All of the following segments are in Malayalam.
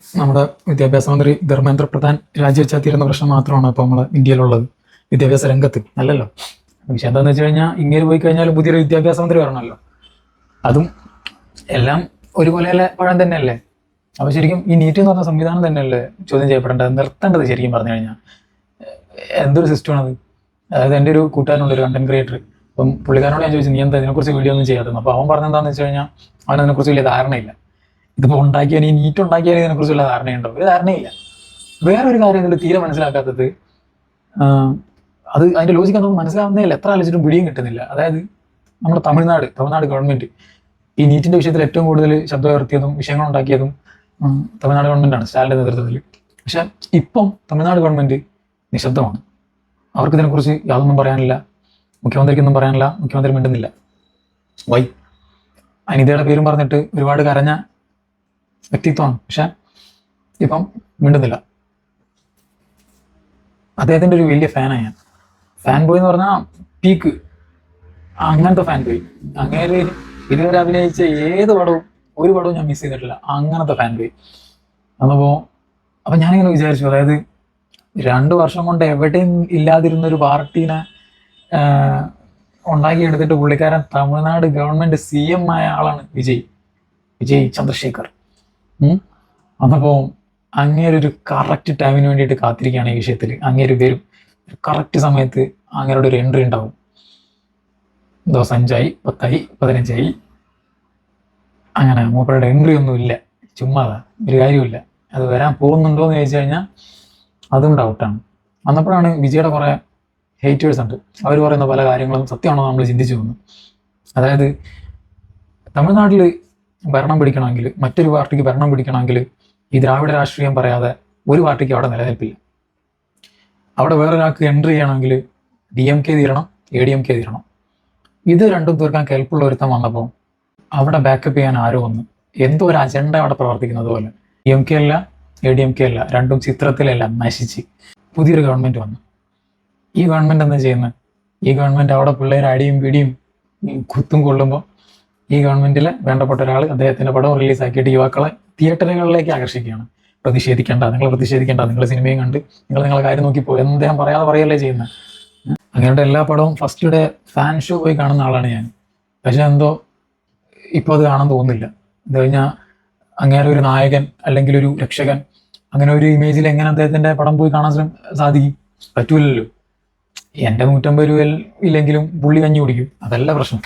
നമ്മുടെ വിദ്യാഭ്യാസ മന്ത്രി ധർമ്മേന്ദ്ര പ്രധാൻ രാജിവെച്ചാൽ തീരുന്ന പ്രശ്നം മാത്രമാണ് ഇപ്പോൾ നമ്മളെ ഇന്ത്യയിലുള്ളത് വിദ്യാഭ്യാസ രംഗത്ത്. അല്ലല്ലോ. വിഷയം എന്താണെന്ന് വെച്ച് കഴിഞ്ഞാൽ ഇങ്ങനെ പോയി കഴിഞ്ഞാലും പുതിയൊരു വിദ്യാഭ്യാസ മന്ത്രി വരണമല്ലോ. അതും എല്ലാം ഒരുപോലെ പഴം തന്നെയല്ലേ. അപ്പോൾ ശരിക്കും ഈ നീറ്റ് എന്ന് പറഞ്ഞ സംവിധാനം തന്നെയല്ലേ ചോദ്യം ചെയ്യപ്പെടേണ്ടത്, നിർത്തേണ്ടത്. ശരിക്കും പറഞ്ഞു കഴിഞ്ഞാൽ എന്തൊരു സിസ്റ്റമാണത്. അതായത് എൻ്റെ ഒരു കൂട്ടുകാരനുണ്ട്, ഒരു കണ്ടന്റ് ക്രിയേറ്റർ. അപ്പം പുള്ളിക്കാരനോട് ഞാൻ ചോദിച്ചു, നീ എന്താ ഇതിനെക്കുറിച്ച് വീഡിയോ ഒന്നും ചെയ്യാത്തത്? അപ്പോൾ അവൻ പറഞ്ഞെന്താണെന്ന് വെച്ച് കഴിഞ്ഞാൽ അവനതിനെക്കുറിച്ച് വലിയ ധാരണയില്ല. ഇതിപ്പോൾ ഉണ്ടാക്കിയാൽ ഈ നീറ്റ് ഉണ്ടാക്കിയാൽ ഇതിനെക്കുറിച്ചുള്ള ധാരണയുണ്ടോ? ഒരു ധാരണയില്ല. വേറൊരു കാര്യം ഇതിൽ തീരെ മനസ്സിലാക്കാത്തത്, അത് അതിൻ്റെ ലോജിക്ക് അതൊന്നും മനസ്സിലാവുന്നേ ഇല്ല. എത്ര ആലോചിച്ചിട്ടും പിടിയും കിട്ടുന്നില്ല. അതായത് നമ്മുടെ തമിഴ്നാട് ഗവൺമെൻറ് ഈ നീറ്റിൻ്റെ വിഷയത്തിൽ ഏറ്റവും കൂടുതൽ ശബ്ദമുയർത്തിയതും വിഷയങ്ങൾ ഉണ്ടാക്കിയതും തമിഴ്നാട് ഗവൺമെൻറ്റാണ്, സ്റ്റാലിൻ്റെ നേതൃത്വത്തിൽ. പക്ഷെ ഇപ്പം തമിഴ്നാട് ഗവൺമെൻറ് നിശബ്ദമാണ്. അവർക്ക് ഇതിനെക്കുറിച്ച് യാതൊന്നും പറയാനില്ല. മുഖ്യമന്ത്രിക്കൊന്നും പറയാനില്ല. മുഖ്യമന്ത്രി മിണ്ടുന്നില്ല. വൈ? അനിതയുടെ പേരും പറഞ്ഞിട്ട് ഒരുപാട് കരഞ്ഞ വ്യക്തിത്വമാണ്. പക്ഷെ ഇപ്പം മിണ്ടുന്നില്ല. അദ്ദേഹത്തിൻ്റെ ഒരു വലിയ ഫാനാണ് ഞാൻ. ഫാൻ ബോയ് എന്ന് പറഞ്ഞാൽ പീക്ക്, അങ്ങനത്തെ ഫാൻ ബോയ്. അങ്ങനെ ഇതുവരെ അഭിനയിച്ച ഒരു പടവും ഞാൻ മിസ് ചെയ്തിട്ടില്ല. അങ്ങനത്തെ ഫാൻ ബോയ്. അപ്പം ഞാനിങ്ങനെ വിചാരിച്ചു, അതായത് 2 വർഷം കൊണ്ട് എവിടെയും ഇല്ലാതിരുന്നൊരു പാർട്ടീനെ ഉണ്ടാക്കിയെടുത്തിട്ട് പുള്ളിക്കാരൻ തമിഴ്നാട് ഗവൺമെൻറ് CM ആയ ആളാണ് വിജയ് ചന്ദ്രശേഖർ. അതപ്പോൾ അങ്ങേരൊരു കറക്റ്റ് ടൈമിന് വേണ്ടിയിട്ട് കാത്തിരിക്കുകയാണ് ഈ വിഷയത്തിൽ. അങ്ങേര് വരും, കറക്റ്റ് സമയത്ത് അങ്ങേരുടെ ഒരു എൻട്രി ഉണ്ടാവും. ദിവസം 5ആയി, 10ആയി, 15ആയി, അങ്ങനെ മൂപ്പരുടെ എൻട്രി ഒന്നും ഇല്ല. ചുമ്മാതാ, ഒരു കാര്യമില്ല. അത് വരാൻ പോകുന്നുണ്ടോ എന്ന് ചോദിച്ചു കഴിഞ്ഞാൽ അതും ഡൗട്ടാണ്. വന്നപ്പോഴാണ് വിജയുടെ കുറേ ഹേറ്റേഴ്സ് ഉണ്ട്. അവർ പറയുന്ന പല കാര്യങ്ങളും സത്യമാണോ നമ്മൾ ചിന്തിച്ചു പോകുന്നു. അതായത് തമിഴ്നാട്ടിൽ ഭരണം പിടിക്കണമെങ്കിൽ, മറ്റൊരു പാർട്ടിക്ക് ഭരണം പിടിക്കണമെങ്കിൽ ഈ ദ്രാവിഡ രാഷ്ട്രീയം പറയാതെ ഒരു പാർട്ടിക്ക് അവിടെ നിലനിൽപ്പില്ല. അവിടെ വേറൊരാൾക്ക് എൻട്രി ചെയ്യണമെങ്കിൽ DMK തീരണം, ADMK തീരണം. ഇത് രണ്ടും തീർക്കാൻ കെൽപ്പുള്ള ഒരുത്തം വന്നപ്പോൾ അവിടെ ബാക്കപ്പ് ചെയ്യാൻ ആരോ വന്നു. എന്തോ ഒരു അജണ്ട അവിടെ പ്രവർത്തിക്കുന്നത് പോലെ. DMK അല്ല, ADMK അല്ല, രണ്ടും ചിത്രത്തിലല്ല, നശിച്ച് പുതിയൊരു ഗവൺമെൻറ് വന്നു. ഈ ഗവൺമെൻറ് എന്താ ചെയ്യുന്നത്? ഈ ഗവൺമെൻറ് അവിടെ പിള്ളേർ അടിയും പിടിയും കുത്തും കൊള്ളുമ്പോൾ ഈ ഗവൺമെൻറ്റിൽ വേണ്ടപ്പെട്ട ഒരാൾ അദ്ദേഹത്തിൻ്റെ പടം റിലീസാക്കിയിട്ട് യുവാക്കളെ തിയേറ്ററുകളിലേക്ക് ആകർഷിക്കുകയാണ്. പ്രതിഷേധിക്കേണ്ട, നിങ്ങൾ സിനിമയും കണ്ട് നിങ്ങളെ കാര്യം നോക്കിപ്പോ എന്ന് അദ്ദേഹം പറയാതെ പറയല്ലേ ചെയ്യുന്നത്. അങ്ങനെയുള്ള എല്ലാ പടവും ഫസ്റ്റ് ഡേ ഫാൻ ഷോ പോയി കാണുന്ന ആളാണ് ഞാൻ. പക്ഷെ എന്തോ ഇപ്പോൾ അത് കാണാൻ തോന്നുന്നില്ല. എന്താ കഴിഞ്ഞാൽ അങ്ങനെ ഒരു നായകൻ അല്ലെങ്കിൽ ഒരു രക്ഷകൻ, അങ്ങനെ ഒരു ഇമേജിൽ എങ്ങനെ അദ്ദേഹത്തിൻ്റെ പടം പോയി കാണാൻ സാധിക്കും? പറ്റൂലല്ലോ. എൻ്റെ 150 രൂപ ഇല്ലെങ്കിലും പുള്ളി കഞ്ഞി കുടിക്കും. അതല്ല പ്രശ്നം.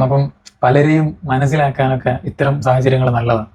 അപ്പം പലരെയും മനസ്സിലാക്കാനൊക്കെ ഇത്തരം സാഹചര്യങ്ങൾ നല്ലതാണ്.